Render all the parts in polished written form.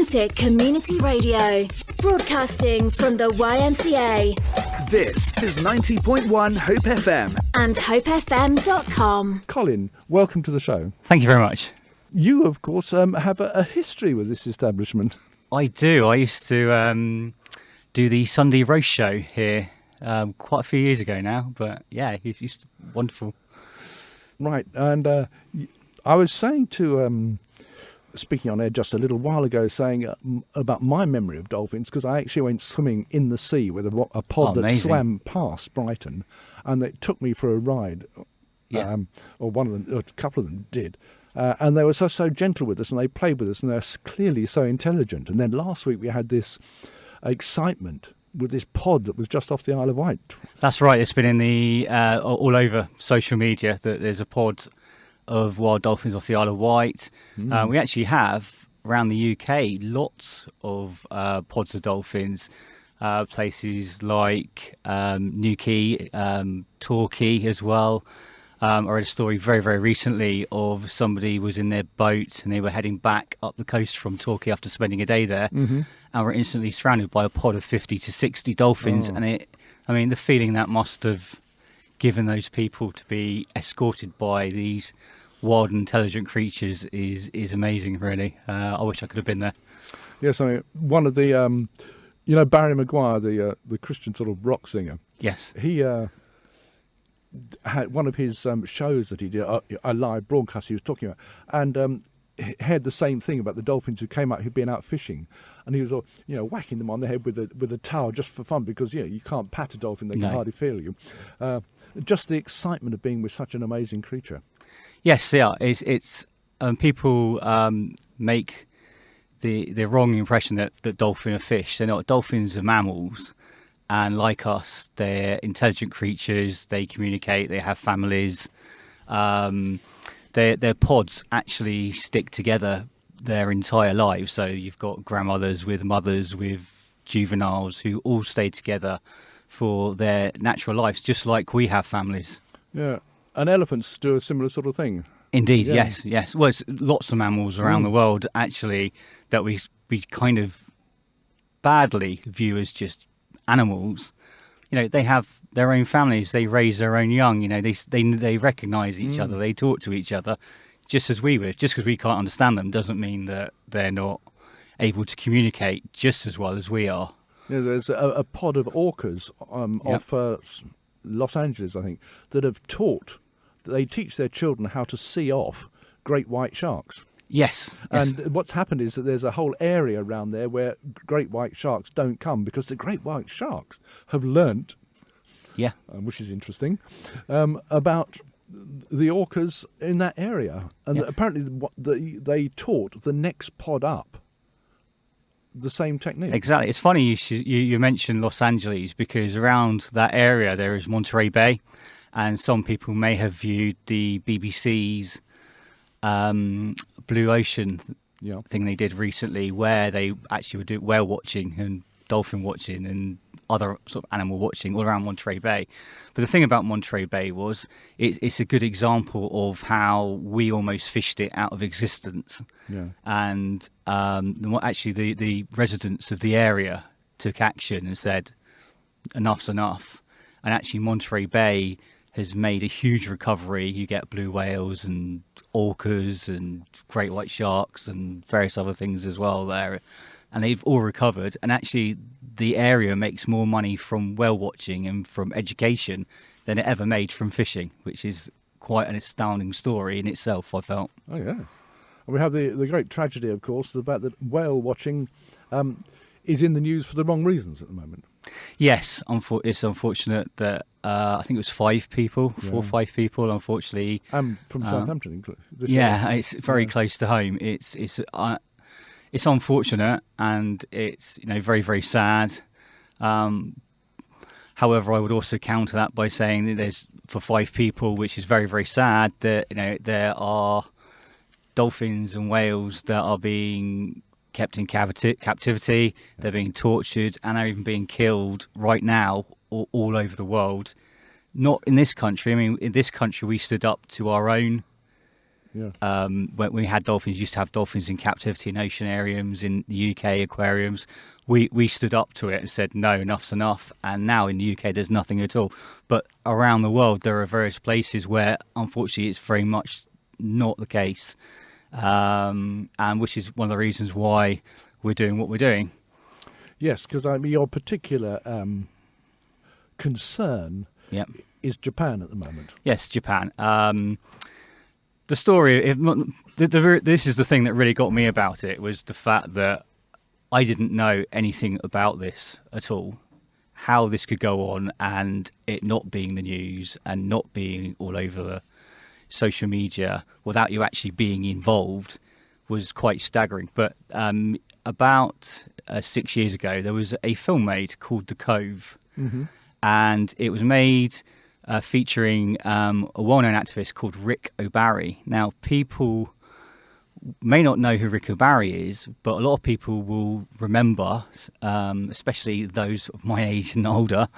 Authentic community radio, broadcasting from the YMCA. This is 90.1 Hope FM and hopeFM.com. Colin, welcome to the show. Thank you very much. You, of course, have a history with this establishment. I do. I used to do the Sunday roast show here quite a few years ago now, but yeah, it's wonderful. Right, and I was saying to, speaking on air just a little while ago, saying about my memory of dolphins, because I actually went swimming in the sea with a pod that swam past Brighton, and it took me for a ride, or a couple of them did. And they were so gentle with us, and they played with us, and they're clearly so intelligent. And then last week we had this excitement with this pod that was just off the Isle of Wight. That's right. It's been in the all over social media that there's a pod of wild dolphins off the Isle of Wight. We actually have around the UK lots of pods of dolphins. Places like Newquay, Torquay as well. I read a story very, very recently of somebody was in their boat and they were heading back up the coast from Torquay after spending a day there, and were instantly surrounded by a pod of 50 to 60 dolphins. And the feeling that must have given those people to be escorted by these wild and intelligent creatures is amazing, really. I wish I could have been there. Yes, I mean, one of the, Barry Maguire, the Christian sort of rock singer. Yes. He had one of his shows that he did, a live broadcast he was talking about, and he had the same thing about the dolphins who came out, who'd been out fishing, and he was whacking them on the head with a towel just for fun, because you can't pat a dolphin, they can hardly feel you. Just the excitement of being with such an amazing creature. Yes, yeah, it's people make the wrong impression that dolphins are fish. They're not. Dolphins are mammals. And like us, they're intelligent creatures. They communicate. They have families. Their pods actually stick together their entire lives. So you've got grandmothers with mothers with juveniles who all stay together for their natural lives, just like we have families. Yeah, and elephants do a similar sort of thing. Indeed, yes. Well, it's lots of mammals around the world actually that we kind of badly view as just animals. They have their own families, they raise their own young, they recognise each other, they talk to each other just as we would. Just because we can't understand them doesn't mean that they're not able to communicate just as well as we are. Yeah, there's a pod of orcas off Los Angeles, I think, that have they teach their children how to see off great white sharks. Yes. And what's happened is that there's a whole area around there where great white sharks don't come, because the great white sharks have learnt, which is interesting, about the orcas in that area. And apparently they taught the next pod up the same technique. Exactly. It's funny you mentioned Los Angeles, because around that area there is Monterey Bay, and some people may have viewed the BBC's Blue Ocean thing they did recently, where they actually would do whale watching and dolphin watching and other sort of animal watching all around Monterey Bay. But the thing about Monterey Bay was it's a good example of how we almost fished it out of existence. Yeah. And actually the residents of the area took action and said enough's enough. And actually Monterey Bay has made a huge recovery. You get blue whales and orcas and great white sharks and various other things as well there. And they've all recovered. And actually the area makes more money from whale watching and from education than it ever made from fishing, which is quite an astounding story in itself, I felt. Oh, yes. And we have the great tragedy, of course, the fact that whale watching is in the news for the wrong reasons at the moment. Yes, it's unfortunate that I think it was 5 people, 4 or 5 people, unfortunately. From Southampton, it's very close to home. It's unfortunate, and it's very, very sad. However, I would also counter that by saying that there's, for 5 people, which is very, very sad, that there are dolphins and whales that are being kept in captivity, they're being tortured, and are even being killed right now all over the world. Not in this country. I mean, in this country, we stood up to our own Yeah. When we had dolphins, used to have dolphins in captivity in oceanariums, in the UK aquariums. We stood up to it and said, no, enough's enough. And now in the UK, there's nothing at all. But around the world, there are various places where, unfortunately, it's very much not the case. And which is one of the reasons why we're doing what we're doing. Yes, because your particular concern is Japan at the moment. Yes, Japan. The story, this is the thing that really got me about it, was the fact that I didn't know anything about this at all. How this could go on and it not being the news and not being all over the social media without you actually being involved was quite staggering. But about 6 years ago, there was a film made called The Cove. Mm-hmm. And it was made featuring a well-known activist called Rick O'Barry. Now, people may not know who Rick O'Barry is, but a lot of people will remember, especially those of my age and older,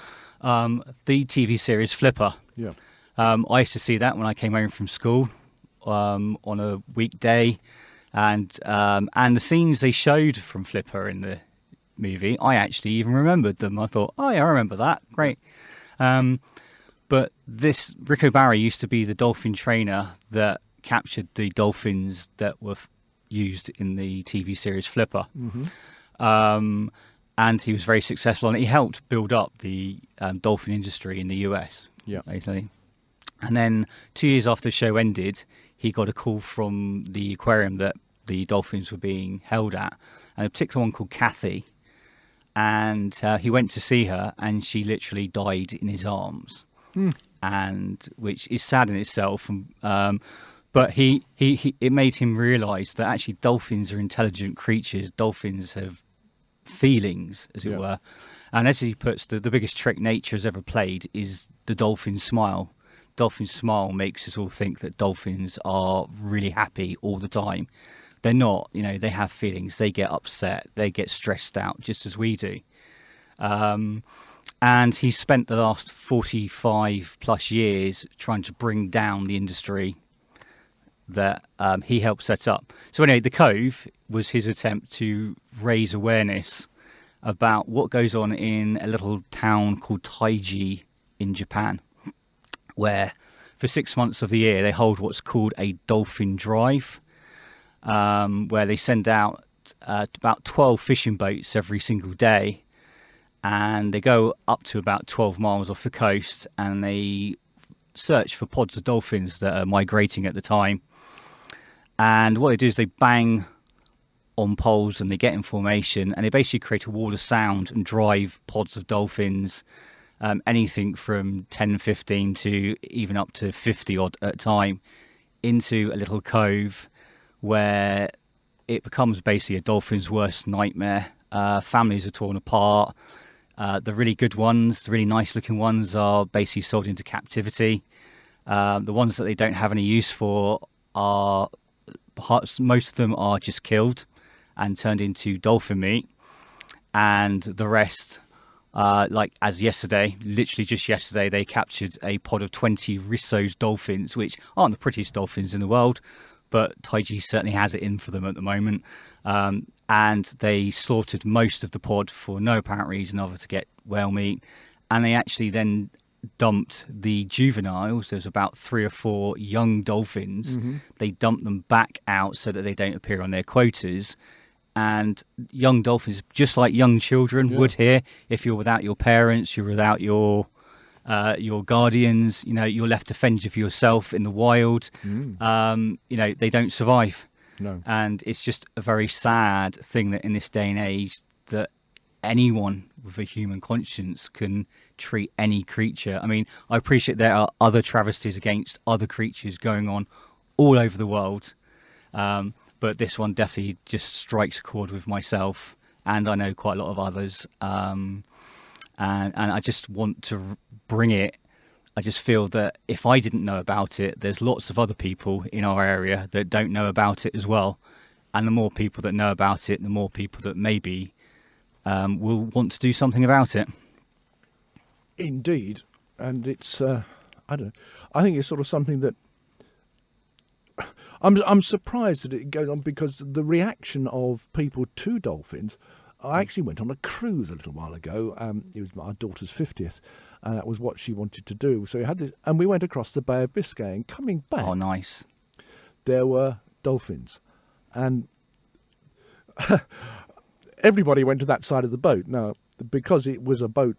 the TV series Flipper. Yeah. I used to see that when I came home from school on a weekday, and the scenes they showed from Flipper in the movie, I actually even remembered them. I thought, oh yeah, I remember that. Great. But this Rick O'Barry used to be the dolphin trainer that captured the dolphins that were used in the TV series Flipper. Mm-hmm. And he was very successful, and he helped build up the dolphin industry in the US. Yeah, basically. And then 2 years after the show ended, he got a call from the aquarium that the dolphins were being held at, and a particular one called Kathy. And he went to see her, and she literally died in his arms, and which is sad in itself. But it made him realise that actually dolphins are intelligent creatures. Dolphins have feelings, as it were. And as he puts, the biggest trick nature has ever played is the dolphin smile. Dolphin smile makes us all think that dolphins are really happy all the time. They're not, they have feelings. They get upset. They get stressed out just as we do. And he spent the last 45 plus years trying to bring down the industry that he helped set up. So anyway, The Cove was his attempt to raise awareness about what goes on in a little town called Taiji in Japan, where for 6 months of the year they hold what's called a dolphin drive, where they send out about 12 fishing boats every single day, and they go up to about 12 miles off the coast, and they search for pods of dolphins that are migrating at the time. And what they do is they bang on poles and they get in formation, and they basically create a wall of sound and drive pods of dolphins, anything from 10, 15 to even up to 50 odd at a time, into a little cove where it becomes basically a dolphin's worst nightmare. Families are torn apart. The really good ones, the really nice looking ones, are basically sold into captivity. The ones that they don't have any use for are, most of them are just killed and turned into dolphin meat. And the rest, like as yesterday, literally just yesterday, they captured a pod of 20 Risso's dolphins, which aren't the prettiest dolphins in the world, but Taiji certainly has it in for them at the moment. And they slaughtered most of the pod for no apparent reason other to get whale meat. And they actually then dumped the juveniles. There's about 3 or 4 young dolphins. Mm-hmm. They dumped them back out so that they don't appear on their quotas. And young dolphins, just like young children would here, if you're without your parents, you're without your guardians, you're left to fend for yourself in the wild. They don't survive. No. And it's just a very sad thing that in this day and age that anyone with a human conscience can treat any creature. I mean, I appreciate there are other travesties against other creatures going on all over the world. But this one definitely just strikes a chord with myself, and I know quite a lot of others. And I just want to bring it. I just feel that if I didn't know about it, there's lots of other people in our area that don't know about it as well. And the more people that know about it, the more people that maybe will want to do something about it. Indeed. And it's, I don't know, I think it's sort of something that I'm surprised that it goes on, because the reaction of people to dolphins. I actually went on a cruise a little while ago. It was my daughter's 50th, and that was what she wanted to do. So we had this, and we went across the Bay of Biscay, and coming back, Oh, nice. there were dolphins, and everybody went to that side of the boat. Now, because it was a boat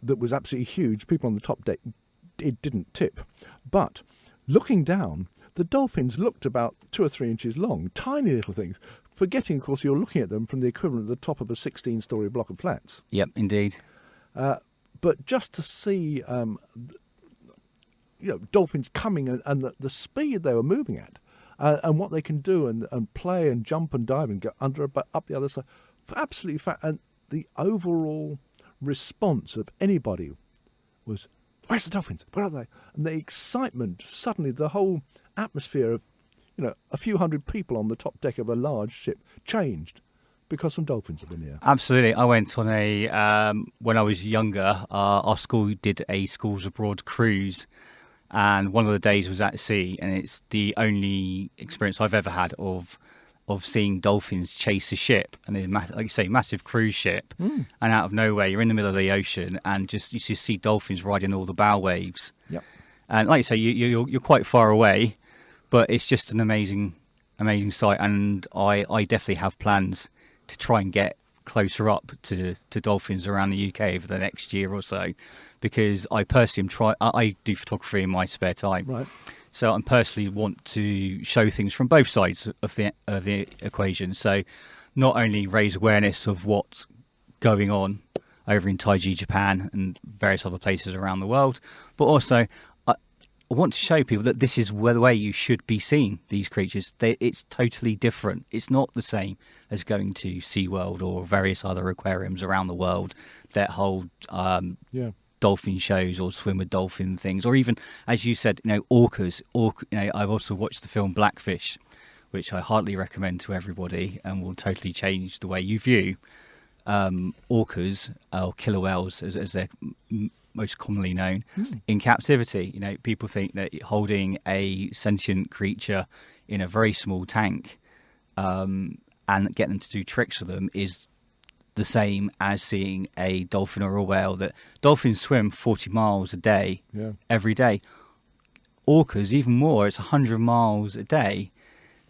that was absolutely huge, people on the top deck, it didn't tip. But looking down, the dolphins looked about 2 or 3 inches long, tiny little things, forgetting, of course, you're looking at them from the equivalent of the top of a 16-storey block of flats. Yep, indeed. But just to see, dolphins coming and the speed they were moving at, and what they can do and play and jump and dive and go under but up the other side, absolutely and the overall response of anybody was, "Where's the dolphins? Where are they?" And the excitement, suddenly the whole atmosphere of, a few hundred people on the top deck of a large ship changed because some dolphins have been here. Absolutely. I went on when I was younger, our school did a schools abroad cruise, and one of the days was at sea, and it's the only experience I've ever had of seeing dolphins chase a ship, and they're like you say, massive cruise ship, and out of nowhere you're in the middle of the ocean, and you just see dolphins riding all the bow waves. Yep. And like you say, you're quite far away, but it's just an amazing sight, and I definitely have plans to try and get closer up to dolphins around the UK over the next year or so, because I personally I do photography in my spare time. Right. So I personally want to show things from both sides of the equation. So not only raise awareness of what's going on over in Taiji, Japan, and various other places around the world, but also I want to show people that this is the way you should be seeing these creatures. It's totally different. It's not the same as going to SeaWorld or various other aquariums around the world that hold dolphin shows or swim with dolphin things, or even, as you said, orcas. I've also watched the film Blackfish, which I heartily recommend to everybody, and will totally change the way you view orcas, or killer whales, as they're most commonly known, in captivity. People think that holding a sentient creature in a very small tank and getting them to do tricks with them is the same as seeing a dolphin or a whale. That dolphins swim 40 miles a day, every day. Orcas, even more, it's 100 miles a day.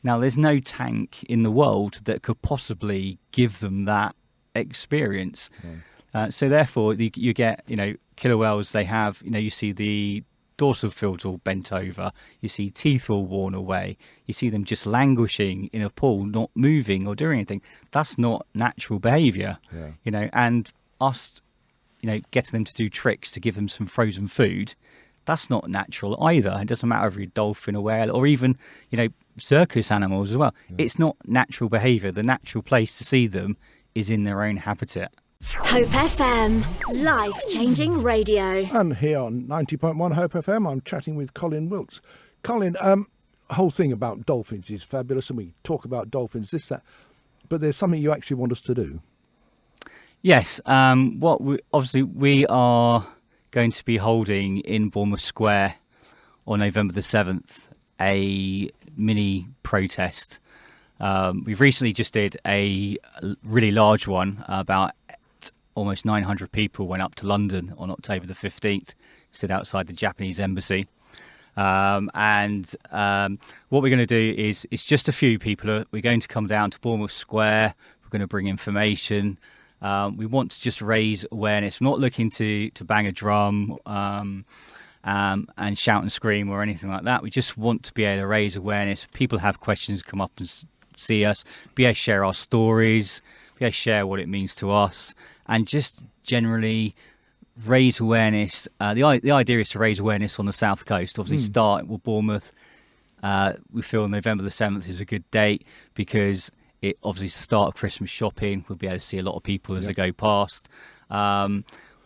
Now, there's no tank in the world that could possibly give them that experience. So therefore, you get, killer whales, they have, you see the dorsal fins all bent over, you see teeth all worn away, you see them just languishing in a pool, not moving or doing anything. That's not natural behaviour, and us, getting them to do tricks to give them some frozen food, that's not natural either. It doesn't matter if you're a dolphin, a whale, or even, circus animals as well. It's not natural behaviour. The natural place to see them is in their own habitat. Hope FM, life-changing radio. And here on 90.1 Hope FM, I'm chatting with Colin Wilkes. Colin, whole thing about dolphins is fabulous, and we talk about dolphins, this, that, but there's something you actually want us to do. Yes, we are going to be holding in Bournemouth Square on November the 7th a mini protest. We've recently just did a really large one. About almost 900 people went up to London on October the 15th, stood outside the Japanese embassy. What we're going to do is, it's just a few people. We're going to come down to Bournemouth Square. We're going to bring information. We want to just raise awareness. We're not looking to bang a drum and shout and scream or anything like that. We just want to be able to raise awareness. People have questions, come up and see us, be able to share our stories, be able to share what it means to us, and just generally raise awareness. The idea is to raise awareness on the south coast. Obviously, start with Bournemouth. We feel November the 7th is a good date because it obviously is the start of Christmas shopping. We'll be able to see a lot of people as they go past. We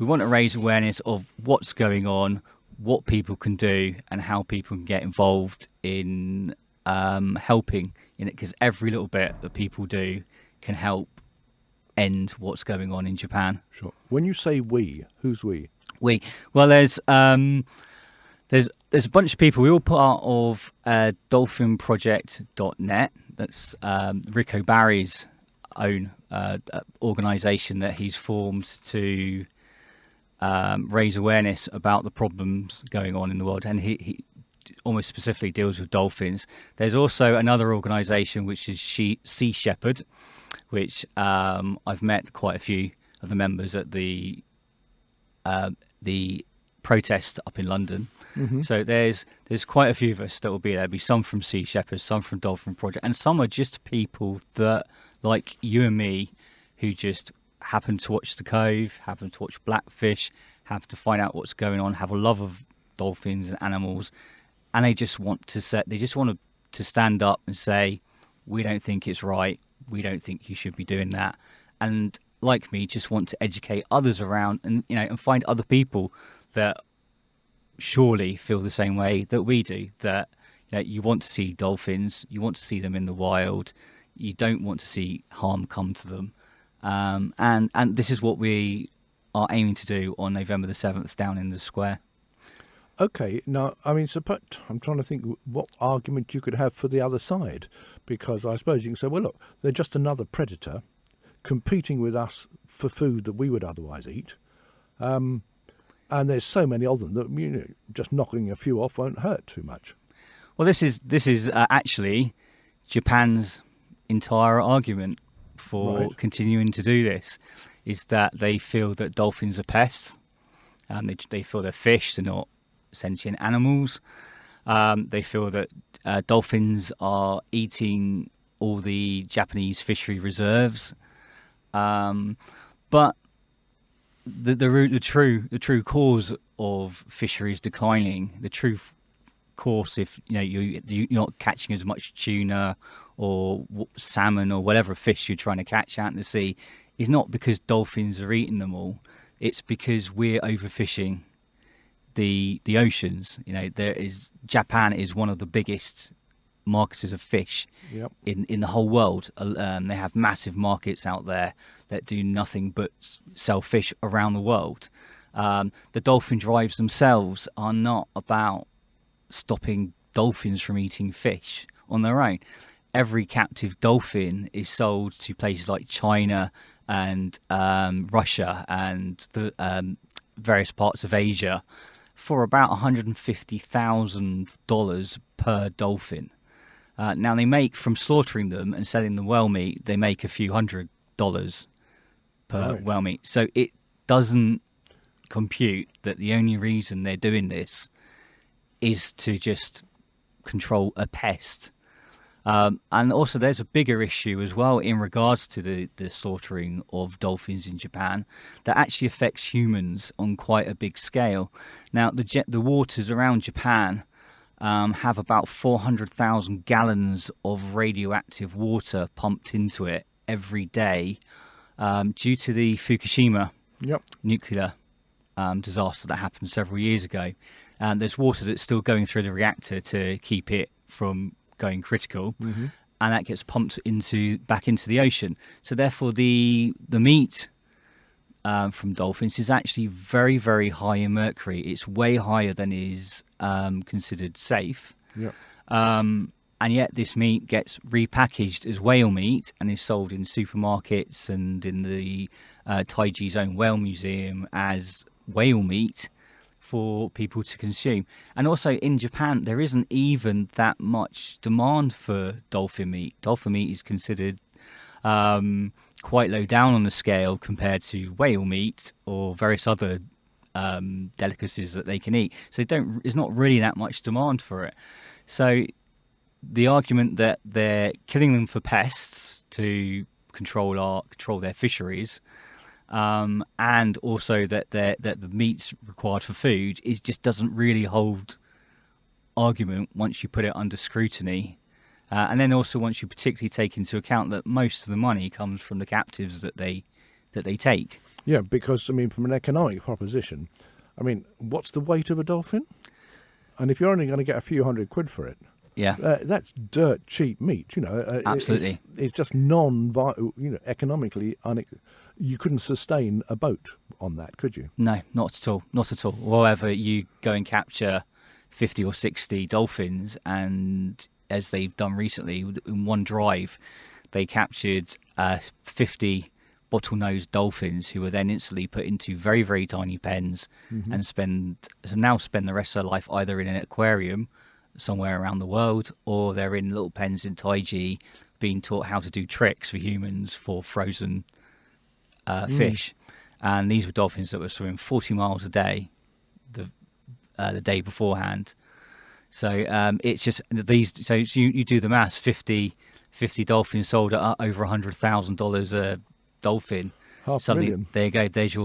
want to raise awareness of what's going on, what people can do, and how people can get involved in helping in it, because every little bit that people do can help end what's going on in Japan. Sure. When you say we, who's we? Well, there's There's a bunch of people. We're all part of dolphinproject.net. That's Rico Barry's own organisation that he's formed to raise awareness about the problems going on in the world, and he almost specifically deals with dolphins. There's also another organisation which is Sea Shepherd, which I've met quite a few of the members at the protest up in London. Mm-hmm. So there's quite a few of us that will be there. There'll be some from Sea Shepherd, some from Dolphin Project, and some are just people that, like you and me, who just happen to watch the Cove, happen to watch Blackfish, happen to find out what's going on, have a love of dolphins and animals, and they just want to stand up and say, we don't think it's right, we don't think you should be doing that, and like me, just want to educate others around, and and find other people that surely feel the same way that we do, that you want to see dolphins, you want to see them in the wild, you don't want to see harm come to them, and this is what we are aiming to do on November the 7th down in the square. Okay, now, I mean, I'm trying to think what argument you could have for the other side, because I suppose you can say, well, look, they're just another predator competing with us for food that we would otherwise eat. And there's so many of them that just knocking a few off won't hurt too much. Well, this is actually Japan's entire argument for continuing to do this, is that they feel that dolphins are pests. They feel they're fish, they're not sentient animals. They feel that dolphins are eating all the Japanese fishery reserves. But the true cause of fisheries declining, the true course, if you're not catching as much tuna or salmon or whatever fish you're trying to catch out in the sea, is not because dolphins are eating them all. It's because we're overfishing the oceans. Japan is one of the biggest marketers of fish in the whole world. They have massive markets out there that do nothing but sell fish around the world. The dolphin drives themselves are not about stopping dolphins from eating fish on their own. Every captive dolphin is sold to places like China and Russia and the various parts of Asia for about $150,000 per dolphin. Now, they make, from slaughtering them and selling the whale meat, they make a few $100 per whale meat. So it doesn't compute that the only reason they're doing this is to just control a pest. And also there's a bigger issue as well in regards to the slaughtering of dolphins in Japan that actually affects humans on quite a big scale. Now, the waters around Japan have about 400,000 gallons of radioactive water pumped into it every day due to the Fukushima nuclear disaster that happened several years ago. And there's water that's still going through the reactor to keep it from going critical, and that gets pumped back into the ocean. So therefore, the meat from dolphins is actually very, very high in mercury. It's way higher than is considered safe. And yet this meat gets repackaged as whale meat and is sold in supermarkets and in the Taiji's own whale museum as whale meat for people to consume. And also in Japan, there isn't even that much demand for dolphin meat. Dolphin meat is considered quite low down on the scale compared to whale meat or various other delicacies that they can eat. So there's not really that much demand for it. So the argument that they're killing them for pests to control their fisheries, and also that the meat's required for food just doesn't really hold argument once you put it under scrutiny. And then also once you particularly take into account that most of the money comes from the captives that they take. Yeah, because, I mean, from an economic proposition, I mean, what's the weight of a dolphin? And if you're only going to get a few £100 for it, that's dirt cheap meat. Absolutely, it's just economically you couldn't sustain a boat on that, could you? No, not at all. Not at all. However, you go and capture 50 or 60 dolphins, and as they've done recently in one drive, they captured 50 bottlenose dolphins who were then instantly put into very, very tiny pens and spend the rest of their life either in an aquarium somewhere around the world, or they're in little pens in Taiji being taught how to do tricks for humans for frozen fish. And these were dolphins that were swimming 40 miles a day the day beforehand. So it's just these. So you do the maths. 50 dolphins sold at over $100,000 a dolphin. $500,000. There you go. There's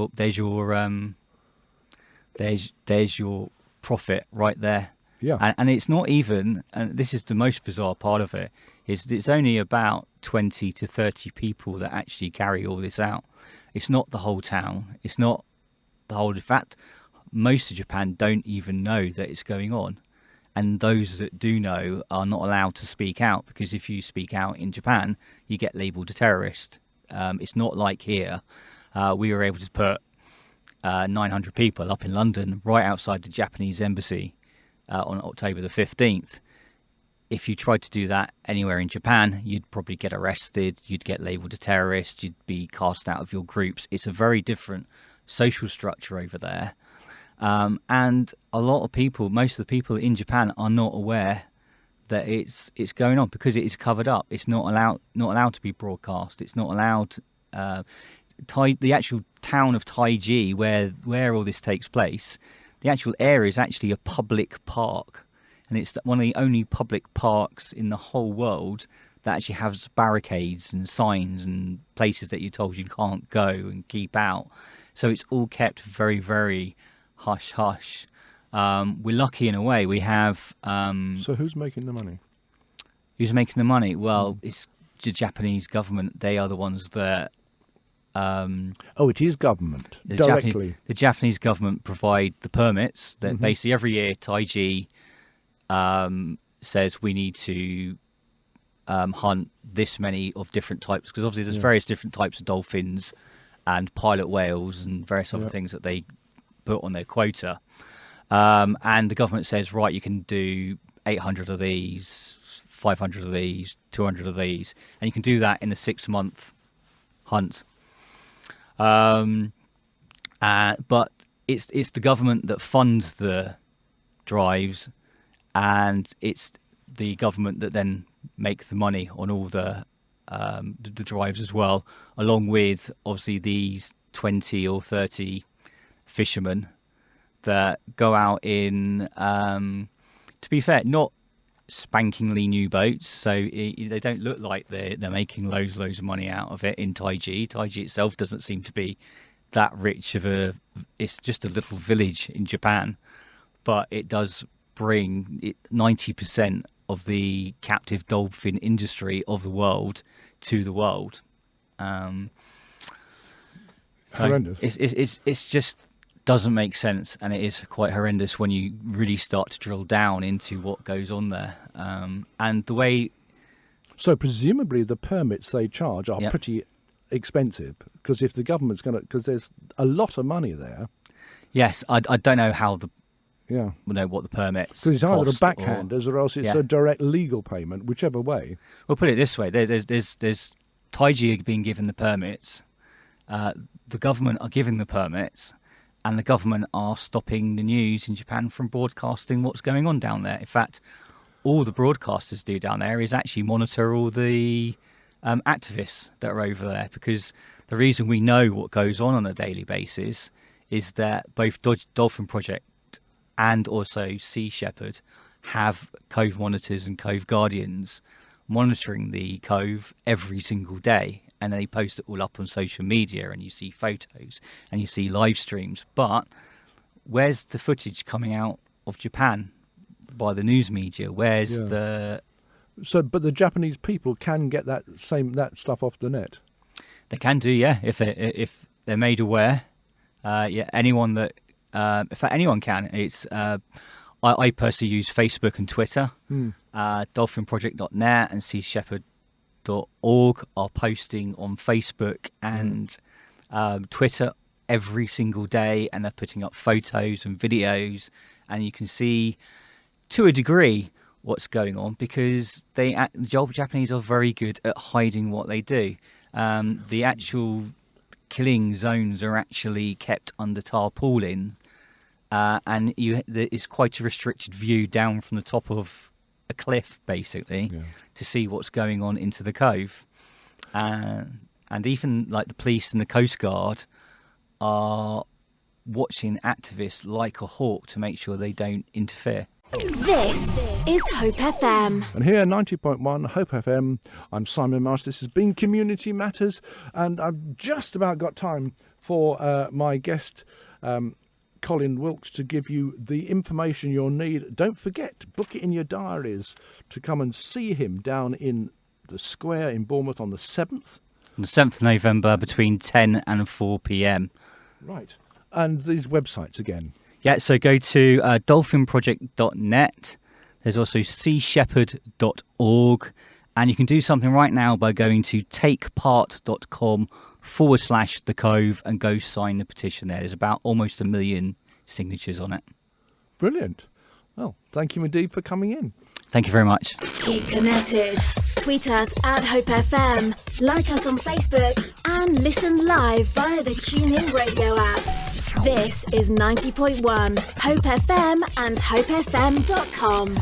your profit right there. Yeah. And it's not even, and this is the most bizarre part of it, is it's only about 20 to 30 people that actually carry all this out. It's not the whole town. It's not the whole. In fact, most of Japan don't even know that it's going on. And those that do know are not allowed to speak out, because if you speak out in Japan, you get labelled a terrorist. It's not like here. We were able to put 900 people up in London right outside the Japanese embassy on October the 15th. If you tried to do that anywhere in Japan, you'd probably get arrested, you'd get labelled a terrorist, you'd be cast out of your groups. It's a very different social structure over there. And a lot of people, most of the people in Japan are not aware that it's going on, because it is covered up. It's not allowed to be broadcast. It's not allowed. The actual town of Taiji, where all this takes place, the actual area is actually a public park, and it's one of the only public parks in the whole world that actually has barricades and signs and places that you're told you can't go and keep out. So it's all kept very, very hush hush. We're lucky in a way. We have. So who's making the money? Who's making the money? Well, it's the Japanese government. They are the ones that. It is government directly. The Japanese government provide the permits. That basically every year Taiji says we need to hunt this many of different types, because obviously there's various different types of dolphins and pilot whales and various other things that they put on their quota. And the government says, right, you can do 800 of these, 500 of these, 200 of these, and you can do that in a 6-month hunt. But it's the government that funds the drives, and it's the government that then makes the money on all the drives as well, along with obviously these 20 or 30 fishermen that go out in, to be fair, not spankingly new boats, so they don't look like they're making loads of money out of it in Taiji. Taiji itself doesn't seem to be that rich of it's just a little village in Japan, but it does bring 90% of the captive dolphin industry of the world to the world. Horrendous. It's just doesn't make sense, and it is quite horrendous when you really start to drill down into what goes on there. And the way. So presumably the permits they charge are pretty expensive, because if the government's going to, because there's a lot of money there. Yes, I don't know how what the permits. Because it's either a backhanders or else it's a direct legal payment, whichever way. We'll put it this way: there's Taiji being given the permits, the government are giving the permits, and the government are stopping the news in Japan from broadcasting what's going on down there. In fact, all the broadcasters do down there is actually monitor all the activists that are over there, because the reason we know what goes on a daily basis is that both Dolphin Project and also Sea Shepherd have cove monitors and cove guardians monitoring the cove every single day, and they post it all up on social media, and you see photos and you see live streams. But where's the footage coming out of Japan by the news media? Where's the... So, but the Japanese people can get that stuff off the net. They can do, if they're made aware. Anyone that, in fact, anyone can. It's I personally use Facebook and Twitter. DolphinProject.net and SeaShepherd.org are posting on Facebook and Twitter every single day, and they're putting up photos and videos, and you can see to a degree, what's going on, because the Japanese are very good at hiding what they do. The actual killing zones are actually kept under tarpaulin, and it's quite a restricted view down from the top of a cliff, basically, to see what's going on into the cove. And even like the police and the Coast Guard are watching activists like a hawk to make sure they don't interfere. This is Hope FM. And here, 90.1 Hope FM, I'm Simon Marsh. This has been Community Matters, and I've just about got time for my guest, Colin Wilkes, to give you the information you'll need. Don't forget, book it in your diaries to come and see him down in the square in Bournemouth on the 7th. On the 7th of November between 10 and 4 p.m. Right. And these websites again. Yeah, so go to dolphinproject.net. There's also seashepherd.org. And you can do something right now by going to takepart.com/the cove and go sign the petition there. There's about almost 1 million signatures on it. Brilliant. Well, thank you indeed for coming in. Thank you very much. Keep connected. Tweet us at hopeFM, like us on Facebook, and listen live via the TuneIn radio app. This is 90.1 Hope FM and hopefm.com.